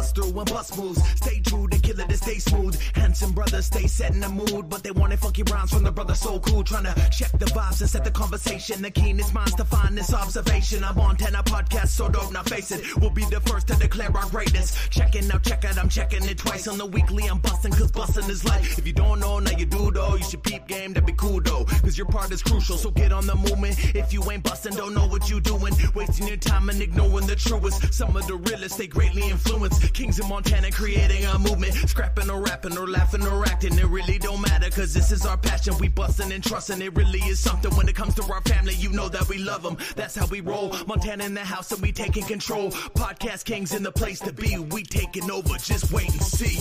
bust through and bust moves. Stay true to kill it to stay smooth. Handsome brothers stay set in the mood, but they wanted funky rounds from the brother so cool. Trying to check the vibes and set the conversation. The keenest minds to find this observation. I'm on 10 podcast, so dope, now face it. We'll be the first to declare our greatness. Checking out, check out, I'm checking it twice on the weekly. I'm busting, cause busting is life. If you don't know, now you do though. You should peep game, that'd be cool though. Cause your part is crucial, so get on the movement. If you ain't busting, don't know what you doing. Wasting your time and ignoring the truest. Some of the realest, they greatly influenced. Kings of Montana creating a movement. Scrapping or rapping or laughing or acting. It really don't matter, cause this is our passion. We busting and trusting, it really is something. When it comes to our family, you know that we love them. That's how we roll. Montana in the house and we taking control. Podcast kings in the place to be. We taking over, just wait and see.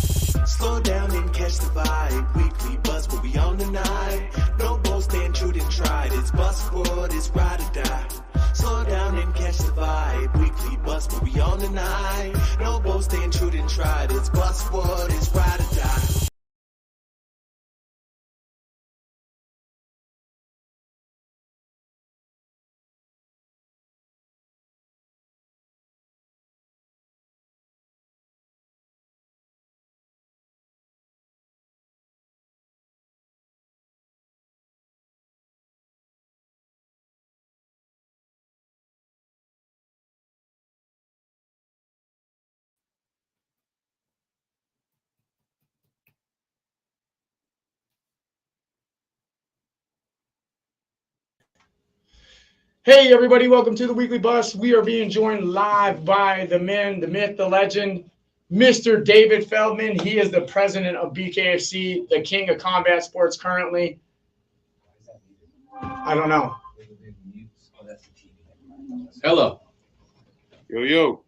Slow down and catch the vibe. Weekly buzz, but we on the night. No bull, stand true and tried. It's bus squad, it's ride or die. Slow down and catch the vibe. Weekly buzz, but we on the night. No bull, stand true and tried. It's bus squad, it's ride or die. Hey everybody, welcome to the Weekly Bus. We are being joined live by the man, the myth, the legend, Mr. David Feldman. He is the president of BKFC, the king of combat sports currently. I don't know. Hello. Yo.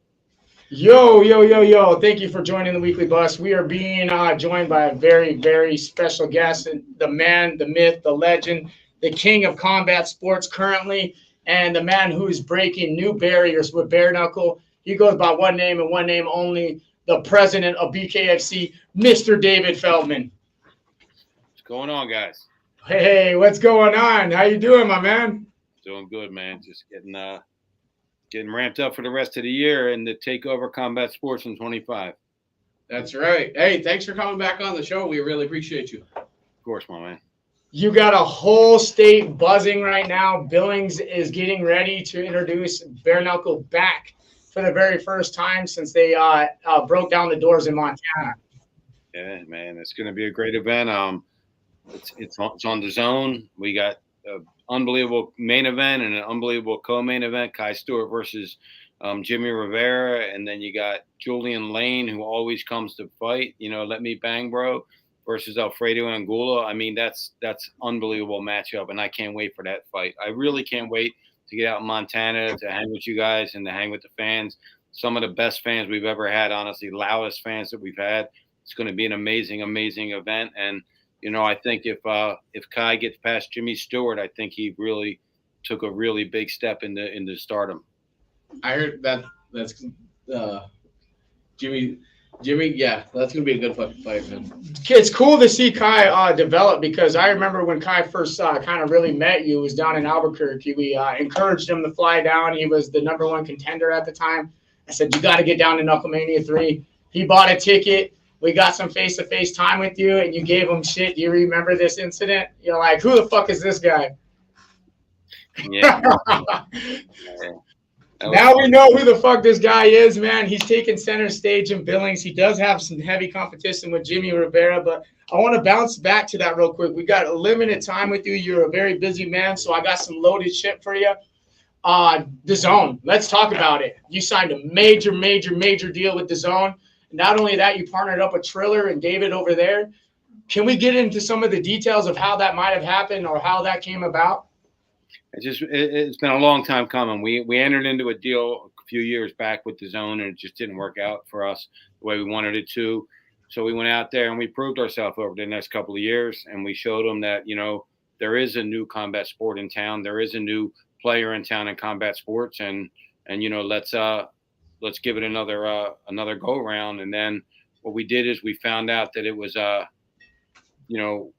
Yo. Thank you for joining the Weekly Bus. We are being joined by a very, very special guest, the man, the myth, the legend, the king of combat sports currently, and the man who is breaking new barriers with bare knuckle. He goes by one name and one name only, the president of BKFC, Mr. David Feldman. What's going on, guys? Hey, what's going on? How you doing, my man? Doing good, man. Just getting ramped up for the rest of the year and to take over combat sports in 25. That's right. Hey, thanks for coming back on the show. We really appreciate you. Of course, my man. You got a whole state buzzing right now. Billings is getting ready to introduce bare knuckle back for the very first time since they broke down the doors in Montana. Yeah, man, it's going to be a great event. It's on the zone. We got an unbelievable main event and an unbelievable co-main event. Kai Stewart versus Jimmy Rivera, and then you got Julian Lane, who always comes to fight. You know, let me bang, bro. Versus Alfredo Angulo. I mean, that's unbelievable matchup, and I can't wait for that fight. I really can't wait to get out in Montana to hang with you guys and to hang with the fans. Some of the best fans we've ever had, honestly, loudest fans that we've had. It's going to be an amazing, amazing event. And you know, I think if Kai gets past Jimmy Stewart, I think he really took a really big step into stardom. I heard that's Jimmy. Yeah, that's going to be a good fucking fight, man. It's cool to see Kai develop, because I remember when Kai first kind of really met you, was down in Albuquerque. We encouraged him to fly down. He was the #1 contender at the time. I said, you got to get down to Knucklemania 3. He bought a ticket. We got some face-to-face time with you, and you gave him shit. You remember this incident? You're like, who the fuck is this guy? Yeah. Now we know who the fuck this guy is, man. He's taking center stage in Billings. He does have some heavy competition with Jimmy Rivera, but I want to bounce back to that real quick. We got a limited time with you. You're a very busy man, so I got some loaded shit for you. DAZN. Let's talk about it. You signed a major deal with DAZN. Not only that, you partnered up with Triller and David over there. Can we get into some of the details of how that might have happened or how that came about? It's been a long time coming. We entered into a deal a few years back with DAZN, and it just didn't work out for us the way we wanted it to. So we went out there and we proved ourselves over the next couple of years, and we showed them that, you know, there is a new combat sport in town. There is a new player in town in combat sports, and you know, let's give it another go around. And then what we did is we found out that it was you know,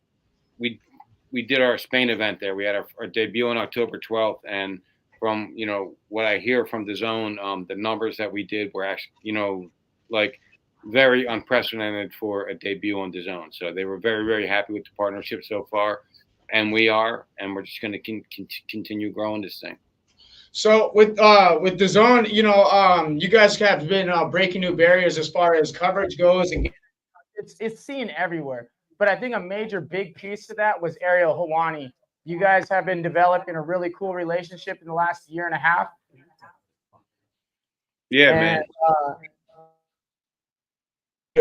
we did our Spain event there. We had our debut on October 12th, and from, you know, what I hear from DAZN, the numbers that we did were actually, you know, like very unprecedented for a debut on DAZN. So they were very, very happy with the partnership so far, and we are, and we're just going to continue growing this thing. So with the zone, you guys have been breaking new barriers as far as coverage goes, and it's seen everywhere. But I think a major big piece to that was Ariel Helwani. You guys have been developing a really cool relationship in the last year and a half. Yeah, man.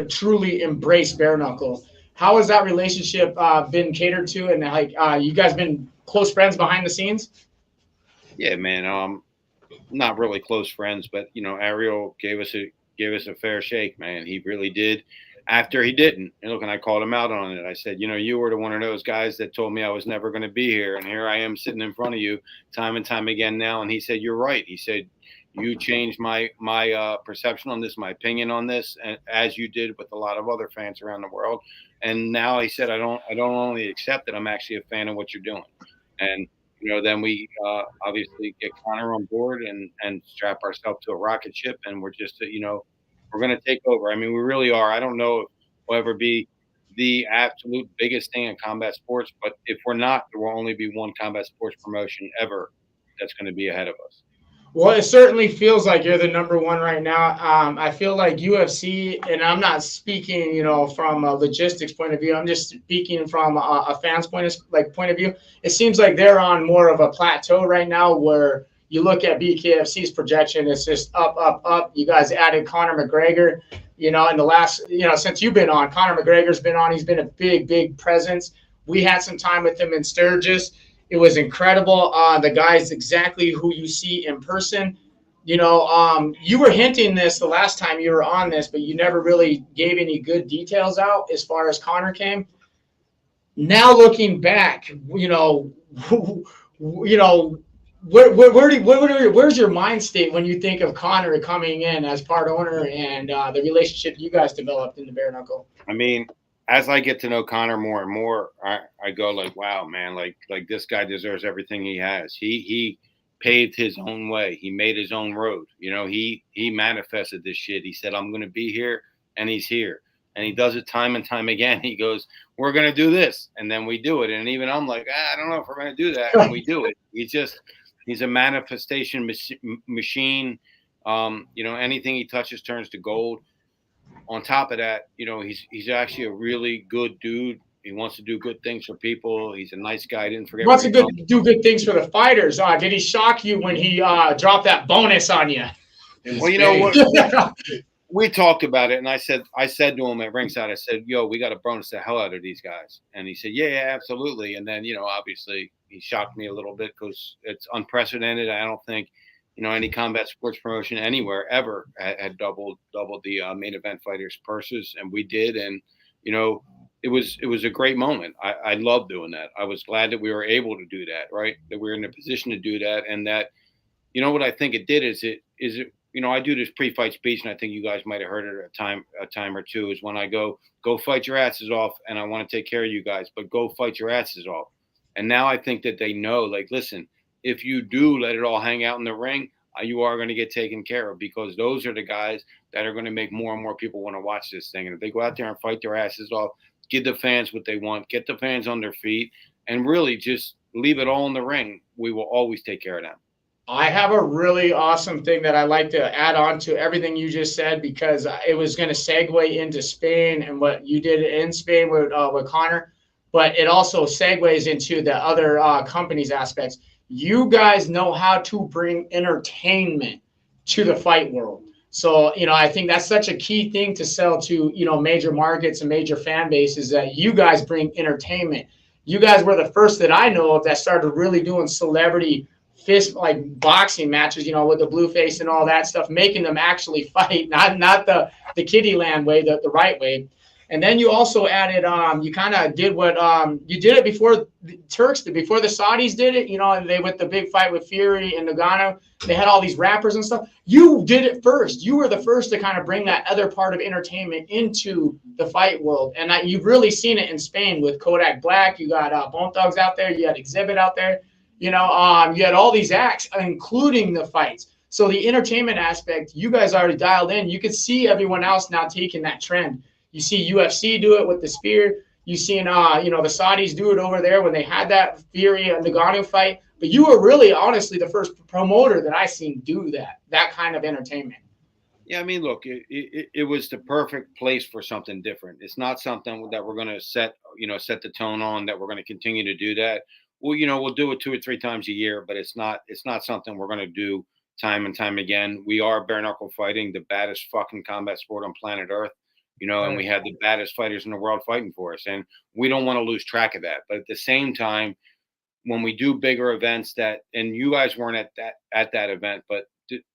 Truly embrace bare knuckle. How has that relationship been catered to, and you guys been close friends behind the scenes? Yeah, man. Not really close friends, but Ariel gave us a fair shake, man. He really did. After he didn't, and I called him out on it. I said, you were one of those guys that told me I was never going to be here, and here I am sitting in front of you time and time again now. And he said, you're right. He said, you changed my perception on this, my opinion on this, and as you did with a lot of other fans around the world. And now he said, I don't only accept it, I'm actually a fan of what you're doing. And then we obviously get Conor on board and strap ourselves to a rocket ship, and we're just we're going to take over. I mean, we really are. I don't know if we'll ever be the absolute biggest thing in combat sports, but if we're not, there will only be one combat sports promotion ever that's going to be ahead of us. Well, it certainly feels like you're the number one right now. I feel like UFC, and I'm not speaking, from a logistics point of view. I'm just speaking from a fan's point of view. It seems like they're on more of a plateau right now, where you look at BKFC's projection, it's just up, up, up. You guys added Conor McGregor, in the last, since you've been on. Conor McGregor's been on. He's been a big, big presence. We had some time with him in Sturgis. It was incredible. The guy's exactly who you see in person. You were hinting this the last time you were on this, but you never really gave any good details out as far as Conor came. Now looking back, where's your mind state when you think of Conor coming in as part owner and the relationship you guys developed in the bare knuckle? I mean, as I get to know Conor more and more, I go like, wow, man, like this guy deserves everything he has. He paved his own way. He made his own road. He manifested this shit. He said, I'm going to be here, and he's here. And he does it time and time again. He goes, we're going to do this. And then we do it. And even I'm like, I don't know if we're going to do that. And we do it. He's a manifestation machine. Anything he touches turns to gold. On top of that, he's actually a really good dude. He wants to do good things for people. He's a nice guy. He didn't forget. He wants to do good things for the fighters. Did he shock you when he dropped that bonus on you? Well, you know what? We talked about it, and I said to him at ringside, I said, yo, we got to bonus the hell out of these guys. And he said, yeah, absolutely. And then, obviously he shocked me a little bit because it's unprecedented. I don't think, any combat sports promotion anywhere ever had doubled the main event fighters' purses, and we did. And, it was a great moment. I love doing that. I was glad that we were able to do that, right? That we were in a position to do that. And that, what I think it did is it I do this pre-fight speech, and I think you guys might have heard it a time or two, is when I go fight your asses off, and I want to take care of you guys, but go fight your asses off. And now I think that they know, like, listen, if you do let it all hang out in the ring, you are going to get taken care of, because those are the guys that are going to make more and more people want to watch this thing. And if they go out there and fight their asses off, give the fans what they want, get the fans on their feet, and really just leave it all in the ring, we will always take care of them. I have a really awesome thing that I like to add on to everything you just said, because it was going to segue into Spain and what you did in Spain with Conor, but it also segues into the other companies aspects. You guys know how to bring entertainment to the fight world. So, I think that's such a key thing to sell to, major markets and major fan bases, that you guys bring entertainment. You guys were the first that I know of that started really doing celebrity fist, like boxing matches, with the blue face and all that stuff, making them actually fight, not the kiddie land way, the right way. And then you also added, you kind of did what you did it before the Turks did, before the Saudis did it, and they with the big fight with Fury and Nagano, they had all these rappers and stuff. You did it first. You were the first to kind of bring that other part of entertainment into the fight world. And you've really seen it in Spain with Kodak Black. You got Bone Thugs out there. You had Exhibit out there. You had all these acts, including the fights. So the entertainment aspect, you guys already dialed in. You could see everyone else now taking that trend. You see UFC do it with the spear. You seen, the Saudis do it over there when they had that Fury and Ngannou fight. But you were really, honestly, the first promoter that I seen do that kind of entertainment. Yeah, I mean, look, it was the perfect place for something different. It's not something that we're going to set the tone on, that we're going to continue to do that. Well, we'll do it 2 or 3 times a year, but it's not something we're going to do time and time again. We are bare knuckle fighting, the baddest fucking combat sport on planet Earth, and we have the baddest fighters in the world fighting for us. And we don't want to lose track of that. But at the same time, when we do bigger events and you guys weren't at that event, but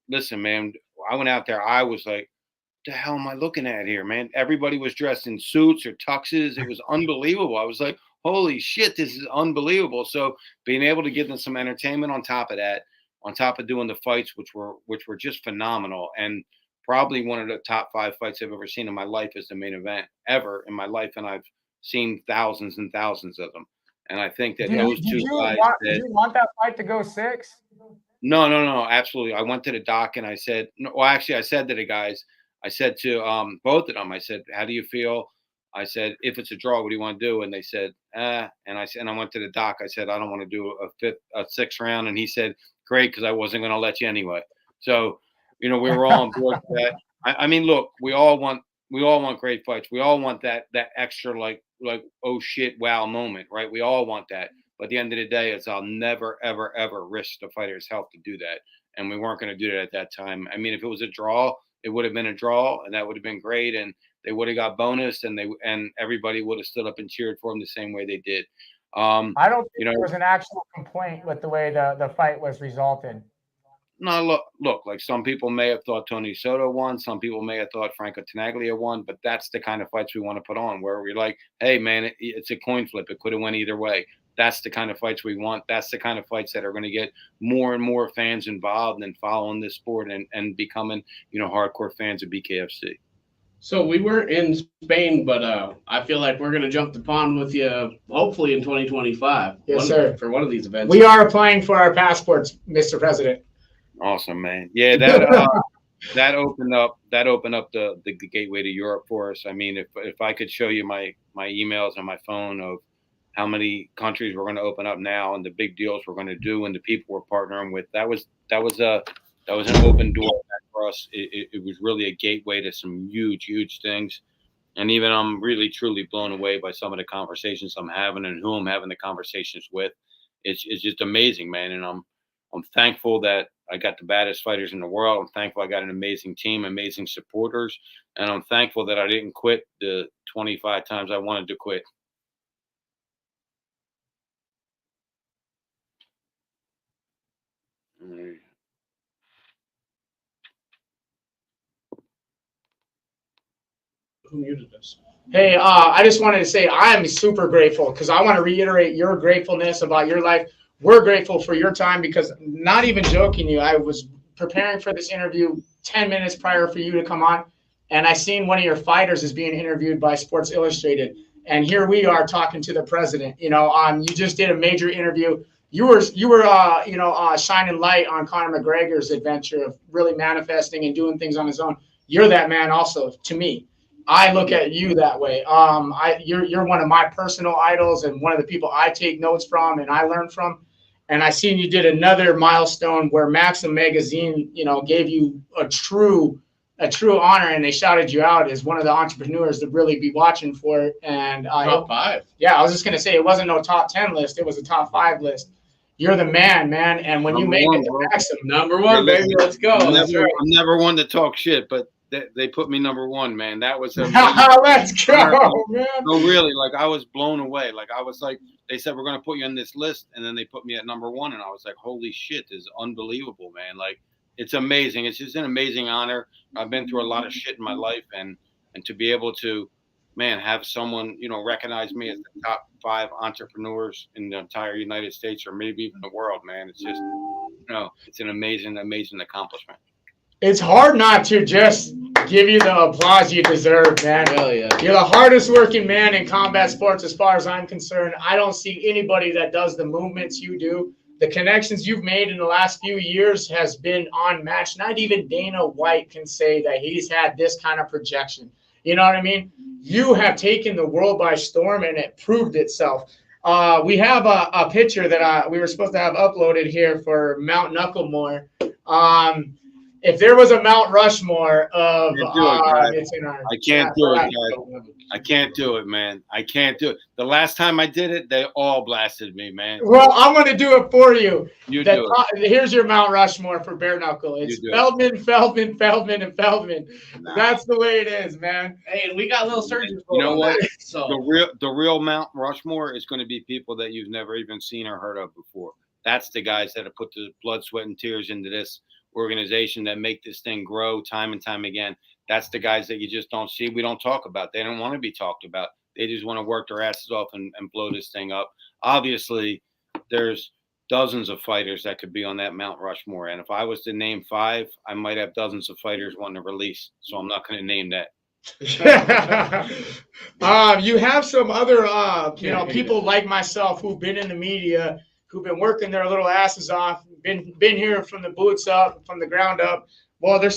listen, man, I went out there. I was like, the hell am I looking at here, man? Everybody was dressed in suits or tuxes. It was unbelievable. I was like, holy shit, this is unbelievable. So being able to give them some entertainment on top of that, on top of doing the fights, which were just phenomenal, and probably one of the top 5 fights I've ever seen in my life is the main event ever in my life. And I've seen thousands and thousands of them. And I think that those two guys. Did you want that fight to go 6? No, absolutely. I went to the doc and I said, no, well, actually, I said to the guys, I said to both of them, I said, how do you feel? I said, if it's a draw, what do you want to do? And they said, And I went to the doc. I said, I don't want to do a 6th round. And he said, great, because I wasn't going to let you anyway. So, we were all on board for that. I mean, look, we all want great fights. We all want that extra like oh shit, wow moment, right? We all want that. But at the end of the day, I'll never, ever, ever risk the fighter's health to do that. And we weren't going to do that at that time. I mean, if it was a draw, it would have been a draw, and that would have been great. And they would have got bonus, and everybody would have stood up and cheered for them the same way they did. I don't think there was an actual complaint with the way the fight was resulted. No, look, like some people may have thought Tony Soto won. Some people may have thought Franco Tenaglia won, but that's the kind of fights we want to put on, where we're like, hey, man, it's a coin flip. It could have went either way. That's the kind of fights we want. That's the kind of fights that are going to get more and more fans involved and following this sport and becoming, hardcore fans of BKFC. So we were in Spain, but I feel like we're going to jump the pond with you, hopefully in 2025. Yes, sir. For one of these events. We are applying for our passports, Mr. President. Awesome, man. Yeah, that opened up the gateway to Europe for us. I mean, if I could show you my emails on my phone of how many countries we're going to open up now and the big deals we're going to do and the people we're partnering with, that was an open door for us. It was really a gateway to some huge things. And even I'm really truly blown away by some of the conversations I'm having and who I'm having the conversations with. It's just amazing, man. And I'm thankful that I got the baddest fighters in the world. I'm thankful I got an amazing team, amazing supporters, and I'm thankful that I didn't quit the 25 times I wanted to quit. Who muted us? Hey, I just wanted to say I am super grateful, because I want to reiterate your gratefulness about your life. We're grateful for your time, because not even joking you, I was preparing for this interview 10 minutes prior for you to come on, and I seen one of your fighters is being interviewed by Sports Illustrated, and here we are talking to the president. You just did a major interview. You were shining light on Conor McGregor's adventure of really manifesting and doing things on his own. You're that man also to me. I look at you that way. You're one of my personal idols and one of the people I take notes from and I learn from. And I seen you did another milestone where Maxim magazine, gave you a true honor, and they shouted you out as one of the entrepreneurs to really be watching for it. And top 5. Yeah, I was just gonna say it wasn't no top 10 list; it was a top 5 list. You're the man. And when you make it to Maxim, number 1, baby, let's go. I'm never one to talk shit, but they put me number 1, man. That was let's go, man. No, really, like I was blown away. Like I was like, they said we're gonna put you on this list, and then they put me at number 1, and I was like, holy shit, this is unbelievable, man. Like it's amazing. It's just an amazing honor. I've been through a lot of shit in my life, and to be able to, man, have someone recognize me as the top 5 entrepreneurs in the entire United States or maybe even the world, man. It's just it's an amazing accomplishment. It's hard not to just give you the applause you deserve, man. Hell yeah. You're the hardest working man in combat sports as far as I'm concerned. I don't see anybody that does the movements you do the connections you've made in the last few years has been unmatched. Not even Dana White can say that he's had this kind of projection. You know what I mean? You have taken the world by storm, and it proved itself. We have a picture that we were supposed to have uploaded here for Mount Knucklemore. If there was a Mount Rushmore of it's in our I can't do it, guys. I can't do it, man. I can't do it. The last time I did it, they all blasted me, man. Well, I'm going to do it for you. You do it. Here's your Mount Rushmore for bare knuckle. It's Feldman, Feldman, and Feldman. Nah. That's the way it is, man. Hey, and we got little surgeons. You know what? So the real Mount Rushmore is going to be people that you've never even seen or heard of before. That's the guys that have put the blood, sweat, and tears into this organization that make this thing grow time and time again. That's the guys that you just don't see. We don't talk about. They don't want to be talked about. They just want to work their asses off and blow this thing up. Obviously, there's dozens of fighters that could be on that Mount Rushmore. And if I was to name 5, I might have dozens of fighters wanting to release. So I'm not going to name that. You have some other, people like myself who've been in the media, who've been working their little asses off, been here from the boots up, from the ground up. Well, you're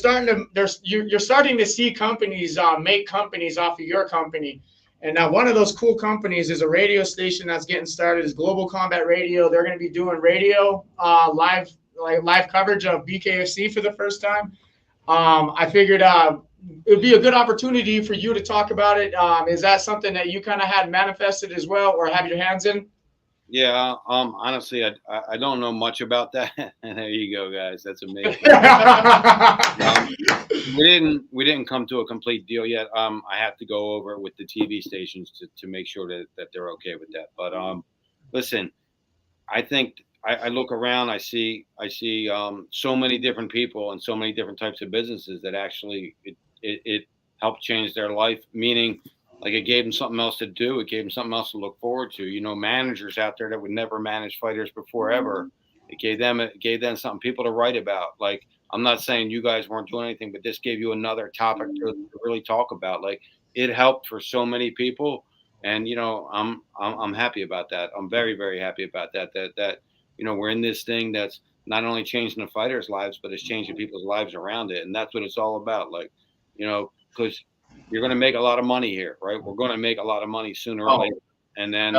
starting to see companies make companies off of your company. And now one of those cool companies is a radio station that's getting started, is Global Combat Radio. They're going to be doing radio live coverage of BKFC for the first time. I figured it would be a good opportunity for you to talk about it. Is that something that you kind of had manifested as well, or have your hands in? Yeah, honestly, I don't know much about that. And there you go, guys. That's amazing. We didn't come to a complete deal yet. I have to go over with the TV stations to make sure that they're okay with that. But listen, I think I look around, I see so many different people and so many different types of businesses that actually it helped change their life, meaning like it gave them something else to do. It gave them something else to look forward to. You know, managers out there that would never manage fighters before ever. It gave them something people to write about. Like, I'm not saying you guys weren't doing anything, but this gave you another topic to really talk about. Like, it helped for so many people, and you know, I'm happy about that. I'm very, very happy about that. That you know, we're in this thing that's not only changing the fighters' lives, but it's changing people's lives around it, and that's what it's all about. Like, you know, because you're going to make a lot of money here, right? We're going to make a lot of money sooner or later. And then,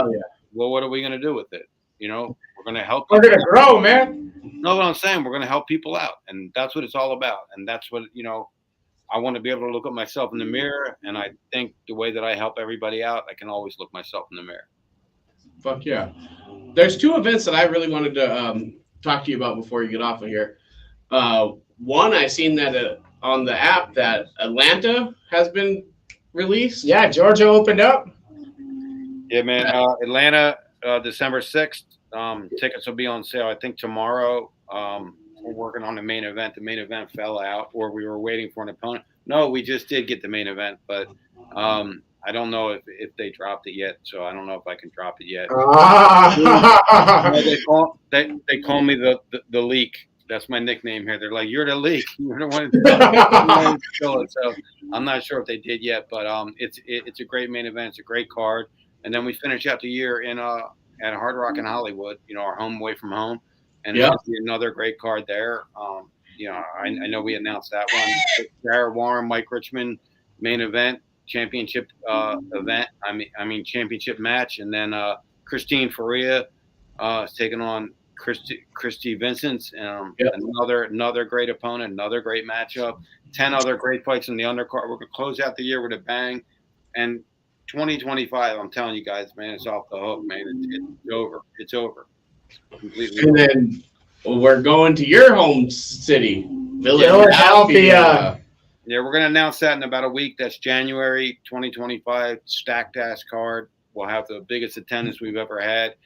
well, what are we going to do with it? You know, we're going to help. We're going to grow, man. No, what I'm saying, we're going to help people out. And that's what it's all about. And that's what, you know, I want to be able to look at myself in the mirror. And I think the way that I help everybody out, I can always look myself in the mirror. Fuck yeah. There's 2 events that I really wanted to talk to you about before you get off of here. One, I seen that on the app that Atlanta has been released. Yeah, Georgia opened up. Yeah, man. Atlanta, December 6th. Tickets will be on sale, I think, tomorrow. We're working on the main event. The main event fell out, or we were waiting for an opponent. No, we just did get the main event, but I don't know if they dropped it yet, so I don't know if I can drop it yet. They call me the leak. That's my nickname here. They're like, you're the leak. You're the one to kill it. So I'm not sure if they did yet, but it's a great main event. It's a great card. And then we finish out the year in at Hard Rock in Hollywood, you know, our home away from home. And another great card there. You know, I know we announced that one. Jared Warren, Mike Richmond, main event, championship event. I mean championship match. And then Christine Faria is taking on Christy Vincent, another great opponent, another great matchup, 10 other great fights in the undercard. We're gonna close out the year with a bang, and 2025. I'm telling you guys, man, it's off the hook, man. It's over. It's over. Completely. And then we're going to your home city, Philadelphia. Yeah, we're gonna announce that in about a week. That's January 2025. Stacked ass card. We'll have the biggest attendance we've ever had.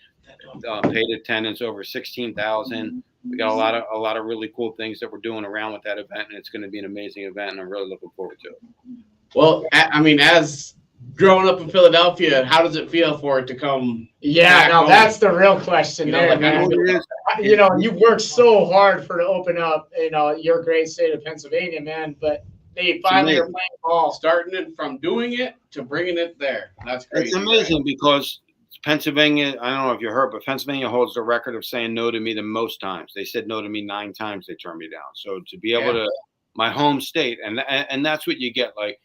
Paid attendance over 16,000. We got a lot of really cool things that we're doing around with that event, and it's going to be an amazing event, and I'm really looking forward to it. Well, I mean, as growing up in Philadelphia, how does it feel for it to come? Yeah, no, that's the real question there, man. You know, you worked so hard for to open up, you know, your great state of Pennsylvania, man, but they finally are playing ball. Starting it from doing it to bringing it there. That's crazy. It's amazing because Pennsylvania, I don't know if you heard, but Pennsylvania holds the record of saying no to me the most times. They said no to me 9 times. They turned me down. So to be able to, my home state, and that's what you get. Like,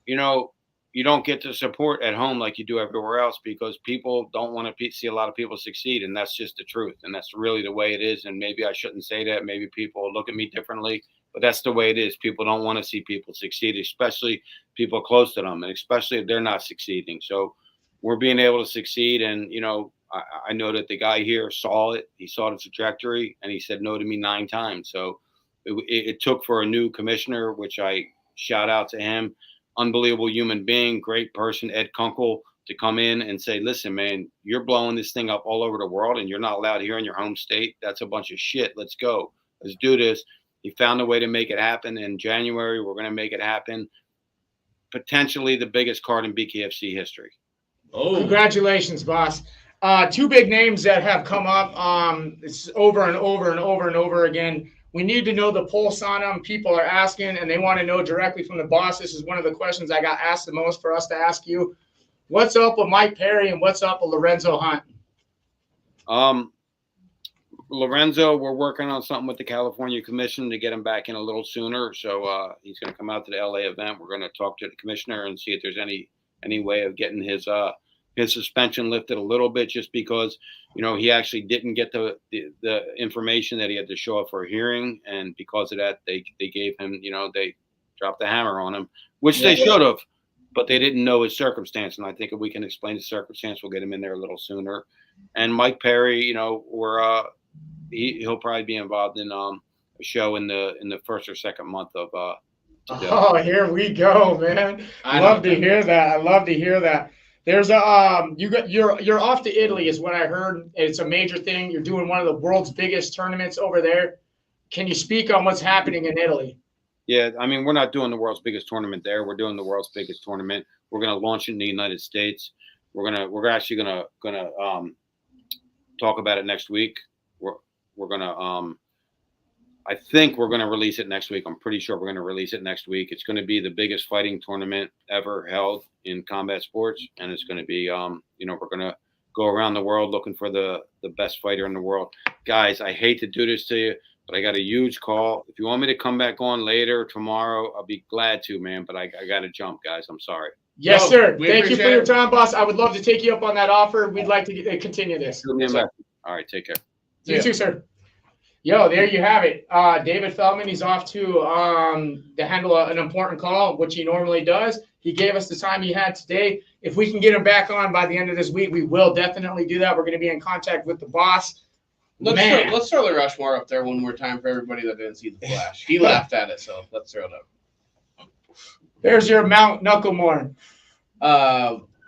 you know, you don't get the support at home like you do everywhere else because people don't want to see a lot of people succeed, and that's just the truth, and that's really the way it is. And maybe I shouldn't say that. Maybe people look at me differently, but that's the way it is. People don't want to see people succeed, especially people close to them, and especially if they're not succeeding. So we're being able to succeed, and you know, I know that the guy here saw it. He saw the trajectory, and he said no to me 9 times. So it took for a new commissioner, which I shout out to him. Unbelievable human being, great person, Ed Kunkel, to come in and say, listen, man, you're blowing this thing up all over the world and you're not allowed here in your home state. That's a bunch of shit. Let's go. Let's do this. He found a way to make it happen. In January, we're going to make it happen. Potentially the biggest card in BKFC history. Oh, congratulations, boss. 2 big names that have come up. It's over and over and over and over again. We need to know the pulse on them. People are asking, and they want to know directly from the boss. This is one of the questions I got asked the most for us to ask you. What's up with Mike Perry and what's up with Lorenzo Hunt? Lorenzo, we're working on something with the California Commission to get him back in a little sooner. So he's going to come out to the LA event. We're going to talk to the commissioner and see if there's any way of getting his suspension lifted a little bit, just because, you know, he actually didn't get the information that he had to show up for a hearing, and because of that, they gave him, you know, they dropped the hammer on him, which they should have, but they didn't know his circumstance. And I think if we can explain the circumstance, we'll get him in there a little sooner. And Mike Perry, you know, he'll probably be involved in a show in the first or second month of. Oh, here we go, man! I love to hear that. I love to hear that. There's you're off to Italy is what I heard. It's a major thing. You're doing one of the world's biggest tournaments over there. Can you speak on what's happening in Italy? Yeah, I mean, we're not doing the world's biggest tournament there. We're doing the world's biggest tournament. We're going to launch it in the United States. We're actually gonna talk about it next week. We're gonna I think we're going to release it next week. I'm pretty sure we're going to release it next week. It's going to be the biggest fighting tournament ever held in combat sports. And it's going to be, you know, we're going to go around the world looking for the best fighter in the world. Guys, I hate to do this to you, but I got a huge call. If you want me to come back on later tomorrow, I'll be glad to, man. But I got to jump, guys. I'm sorry. Yes, sir. Thank you for your time, boss. I would love to take you up on that offer. We'd like to continue this. All right. Take care. You too, sir. Yo, there you have it. David Feldman, he's off to handle an important call, which he normally does. He gave us the time he had today. If we can get him back on by the end of this week, we will definitely do that. We're going to be in contact with the boss. Let's throw the Rushmore up there one more time for everybody that didn't see the flash. He laughed at it, so let's throw it up. There's your Mount Knucklemore.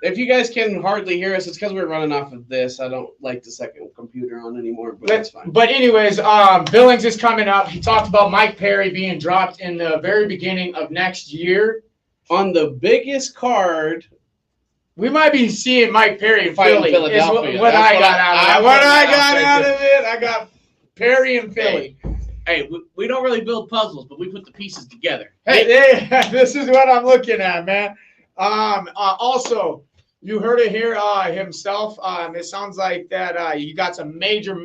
If you guys can hardly hear us, it's because we're running off of this. I don't like the second computer on anymore, but that's fine. But anyways, Billings is coming up. He talked about Mike Perry being dropped in the very beginning of next year. On the biggest card, we might be seeing Mike Perry in Philly. Philadelphia. What I got out of it. I got Perry in Philly. Hey, we don't really build puzzles, but we put the pieces together. Hey, this is what I'm looking at, man. Also, you heard it here himself. It sounds like that you got some major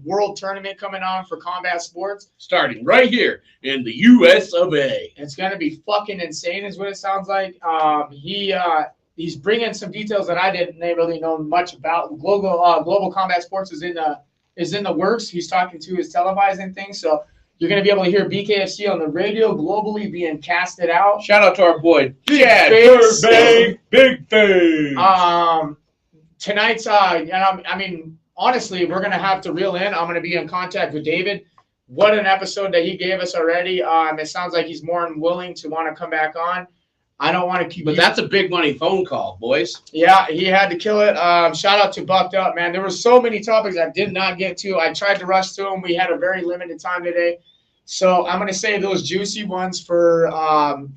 world tournament coming on for combat sports. Starting right here in the US of A. It's going to be fucking insane is what it sounds like. He's bringing some details that I didn't really know much about. Global combat sports is in the works. He's talking to his televising thing. So you're going to be able to hear BKFC on the radio globally being casted out. Shout out to our boy, Chad. Big thing. Tonight's, I mean, honestly, we're going to have to reel in. I'm going to be in contact with David. What an episode that he gave us already. It sounds like he's more than willing to want to come back on. I don't want to keep. But that's a big money phone call, boys. Yeah, he had to kill it. Shout out to Bucked Up, man. There were so many topics I did not get to. I tried to rush through them. We had a very limited time today. So I'm going to save those juicy ones for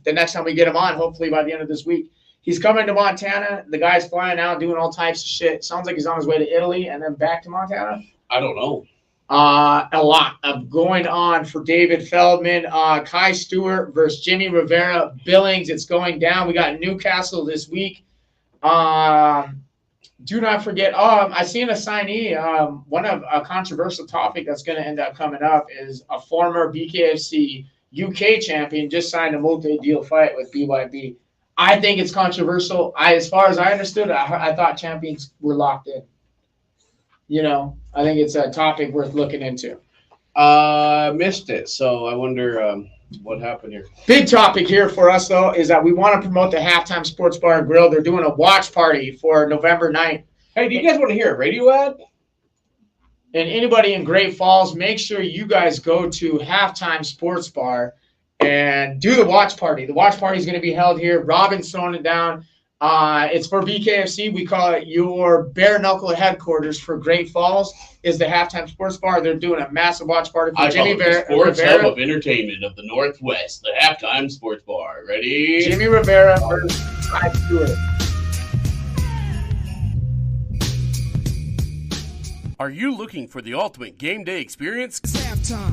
the next time we get him on, hopefully by the end of this week. He's coming to Montana. The guy's flying out, doing all types of shit. Sounds like he's on his way to Italy and then back to Montana. I don't know. A lot of going on for David Feldman. Kai Stewart versus Jimmy Rivera. Billings, it's going down. We got Newcastle this week. do not forget. I seen a signee. One of a controversial topic that's going to end up coming up is a former BKFC UK champion just signed a multi-deal fight with BYB. I think it's controversial. As far as I understood, I thought champions were locked in. I think it's a topic worth looking into. Missed it, so I wonder what happened here. Big topic here for us, though, is that we want to promote the Halftime Sports Bar and Grill. They're doing a watch party for November 9th. Hey, do you guys want to hear a radio ad? And anybody in Great Falls, make sure you guys go to Halftime Sports Bar and do the watch party. The watch party is going to be held here. Robin's throwing it down. It's for BKFC. We call it your bare knuckle headquarters for Great Falls is the Halftime Sports Bar. They're doing a massive watch party for Jimmy Rivera. Sports hub of entertainment of the Northwest, the Halftime Sports Bar. Ready? Jimmy Rivera versus Stewart. Are you looking for the ultimate game day experience?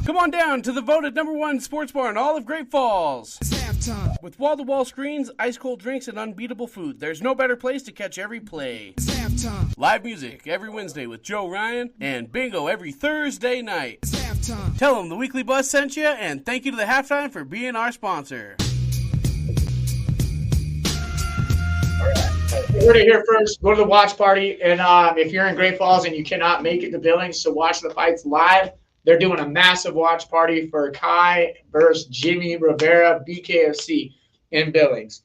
Come on down to the voted #1 sports bar in all of Great Falls. With wall-to-wall screens, ice-cold drinks, and unbeatable food, there's no better place to catch every play. Live music every Wednesday with Joe Ryan, and bingo every Thursday night. Tell them the Weekly Buzz sent you, and thank you to the Halftime for being our sponsor. You heard it here first. Go to the watch party, and if you're in Great Falls and you cannot make it to Billings to watch the fights live, they're doing a massive watch party for Kai versus Jimmy Rivera, BKFC in Billings.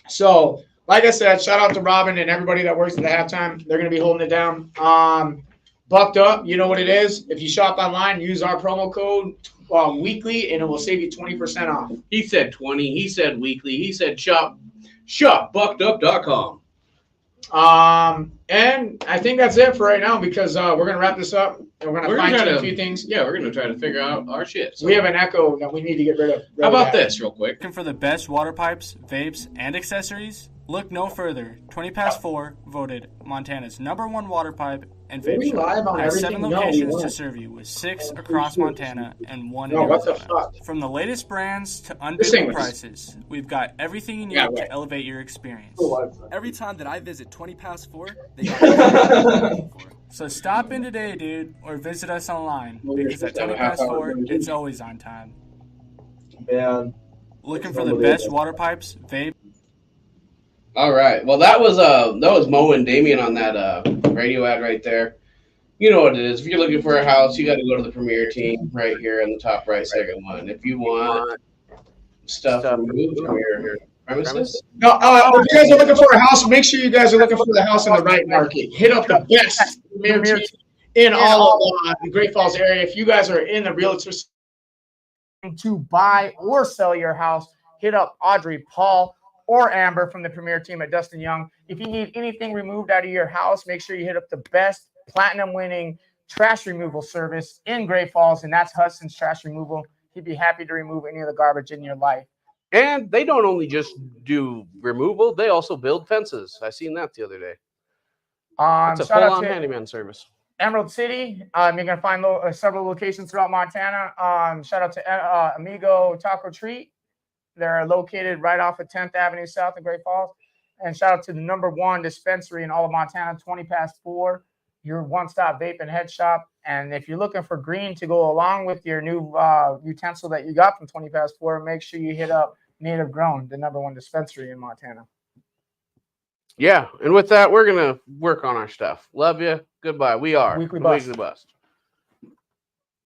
So, like I said, shout out to Robin and everybody that works at the Halftime. They're going to be holding it down. Bucked Up, you know what it is. If you shop online, use our promo code weekly, and it will save you 20% off. He said 20. He said weekly. He said shopbuckedup.com. And I think that's it for right now because we're going to wrap this up. And we're going to fine-tune a few things. Yeah, we're going to try to figure out our shit. So. We have an echo that we need to get rid of. How about this real quick? Looking for the best water pipes, vapes, and accessories? Look no further. 20 past 4 voted Montana's #1 water pipe and vape shop. Has 7 locations to serve you with 6 across Montana and 1 in Arizona. From the latest brands to unbeatable prices, we've got everything you need to elevate your experience. Every time that I visit 20 past 4, they got me. So stop in today, dude, or visit us online because at 20 past 4, it's always on time. Man. Looking for the best water pipes, vape. All right. Well, that was Mo and Damien on that radio ad right there. You know what it is. If you're looking for a house, you got to go to the Premier Team right here in the top right second one. If you want stuff removed from your premises. No, if you guys are looking for a house, make sure you guys are looking for the house in the right market. Hit up the best Premier Team in all of the Great Falls area. If you guys are in the realtor to buy or sell your house, hit up Audrey, Paul, or Amber from the Premier Team at Dustin Young. If you need anything removed out of your house, make sure you hit up the best platinum-winning trash removal service in Great Falls, and that's Hudson's Trash Removal. He'd be happy to remove any of the garbage in your life. And they don't only just do removal, they also build fences. I seen that the other day. It's a full-on handyman service. Emerald City, you're going to find several locations throughout Montana. Shout out to Amigo Taco Treat. They're located right off of 10th Avenue South in Great Falls. And shout out to the #1 dispensary in all of Montana, 20 past 4, your one-stop vape and head shop. And if you're looking for green to go along with your new utensil that you got from 20 past 4, make sure you hit up Native Grown, the #1 dispensary in Montana. Yeah, and with that, we're going to work on our stuff. Love you. Goodbye. We are Weekly Bust.